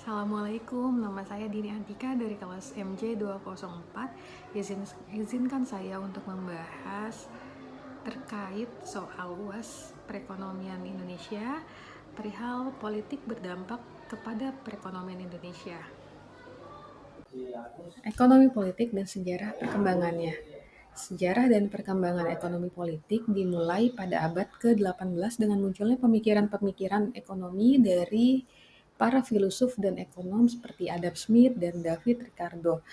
Assalamualaikum, nama saya Dini Antika dari kelas MJ 204. Izinkan saya untuk membahas terkait soal UAS perekonomian Indonesia, perihal politik berdampak kepada perekonomian Indonesia. Ekonomi politik dan sejarah perkembangannya. Sejarah dan perkembangan ekonomi politik dimulai pada abad ke-18 dengan munculnya pemikiran-pemikiran ekonomi dari para filosof dan ekonom seperti Adam Smith dan David Ricardo.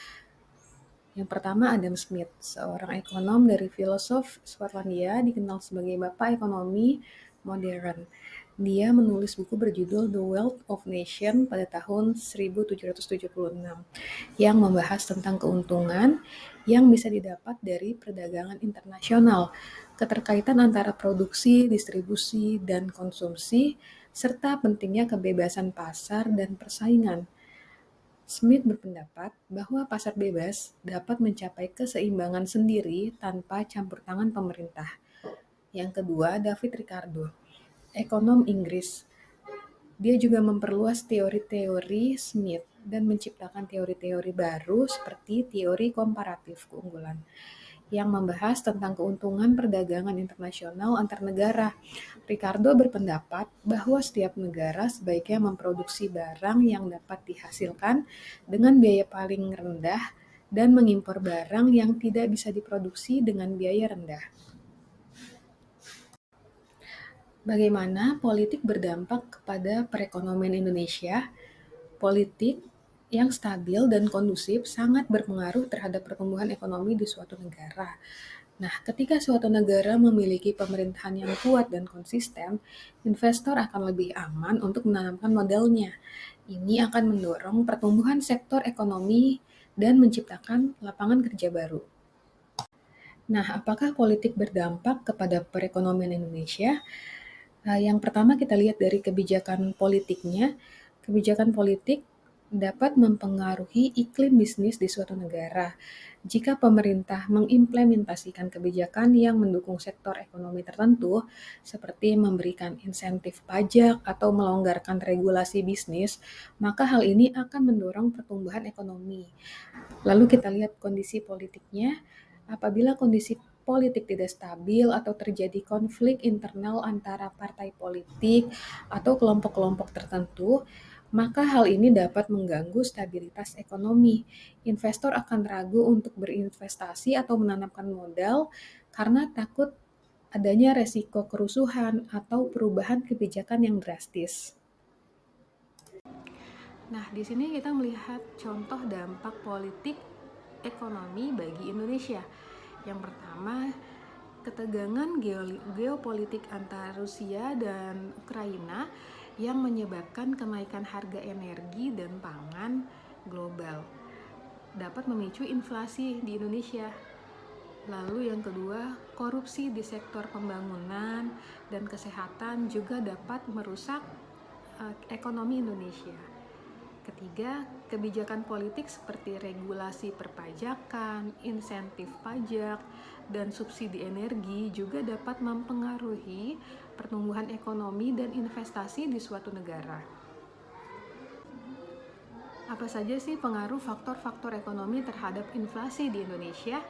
Yang pertama, Adam Smith, seorang ekonom dari filosof Skotlandia, dikenal sebagai Bapak Ekonomi Modern. Dia menulis buku berjudul The Wealth of Nations pada tahun 1776 yang membahas tentang keuntungan yang bisa didapat dari perdagangan internasional, keterkaitan antara produksi, distribusi, dan konsumsi, serta pentingnya kebebasan pasar dan persaingan. Smith berpendapat bahwa pasar bebas dapat mencapai keseimbangan sendiri tanpa campur tangan pemerintah. Yang kedua, David Ricardo, ekonom Inggris. Dia juga memperluas teori-teori Smith dan menciptakan teori-teori baru seperti teori komparatif keunggulan yang membahas tentang keuntungan perdagangan internasional antar negara. Ricardo berpendapat bahwa setiap negara sebaiknya memproduksi barang yang dapat dihasilkan dengan biaya paling rendah dan mengimpor barang yang tidak bisa diproduksi dengan biaya rendah. Bagaimana politik berdampak kepada perekonomian Indonesia? Politik yang stabil dan kondusif sangat berpengaruh terhadap pertumbuhan ekonomi di suatu negara. Nah, ketika suatu negara memiliki pemerintahan yang kuat dan konsisten, investor akan lebih aman untuk menanamkan modalnya. Ini akan mendorong pertumbuhan sektor ekonomi dan menciptakan lapangan kerja baru. Nah, apakah politik berdampak kepada perekonomian Indonesia? Yang pertama kita lihat dari kebijakan politiknya. Kebijakan politik dapat mempengaruhi iklim bisnis di suatu negara. Jika pemerintah mengimplementasikan kebijakan yang mendukung sektor ekonomi tertentu, seperti memberikan insentif pajak atau melonggarkan regulasi bisnis, maka hal ini akan mendorong pertumbuhan ekonomi. Lalu kita lihat kondisi politiknya. Apabila kondisi politik tidak stabil atau terjadi konflik internal antara partai politik atau kelompok-kelompok tertentu, maka hal ini dapat mengganggu stabilitas ekonomi. Investor akan ragu untuk berinvestasi atau menanamkan modal karena takut adanya resiko kerusuhan atau perubahan kebijakan yang drastis. Nah, di sini kita melihat contoh dampak politik ekonomi bagi Indonesia. Yang pertama, ketegangan geopolitik antara Rusia dan Ukraina yang menyebabkan kenaikan harga energi dan pangan global dapat memicu inflasi di Indonesia. Lalu yang kedua, korupsi di sektor pembangunan dan kesehatan juga dapat merusak ekonomi Indonesia. Ketiga, kebijakan politik seperti regulasi perpajakan, insentif pajak, dan subsidi energi juga dapat mempengaruhi pertumbuhan ekonomi dan investasi di suatu negara. Apa saja sih pengaruh faktor-faktor ekonomi terhadap inflasi di Indonesia?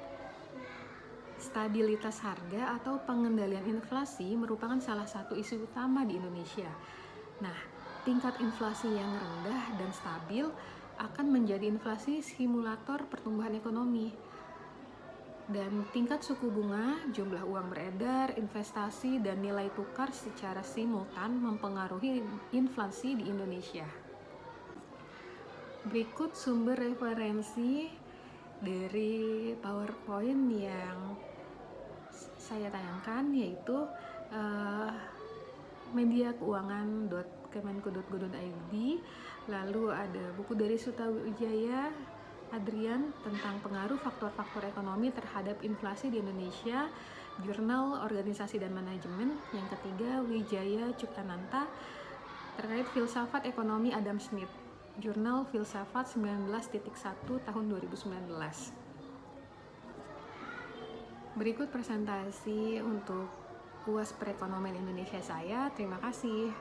Stabilitas harga atau pengendalian inflasi merupakan salah satu isu utama di Indonesia. Nah, tingkat inflasi yang rendah dan stabil akan menjadi inflasi simulator pertumbuhan ekonomi. Dan tingkat suku bunga, jumlah uang beredar, investasi, dan nilai tukar secara simultan mempengaruhi inflasi di Indonesia. Berikut sumber referensi dari PowerPoint yang saya tayangkan, yaitu mediakeuangan.kemenko.go.id, lalu ada buku dari Sutawijaya Adrian tentang pengaruh faktor-faktor ekonomi terhadap inflasi di Indonesia, Jurnal Organisasi dan Manajemen. Yang ketiga, Wijaya Ciptananta terkait filsafat ekonomi Adam Smith, Jurnal Filsafat 19.1 tahun 2019. Berikut presentasi untuk UAS perekonomian Indonesia saya. Terima kasih.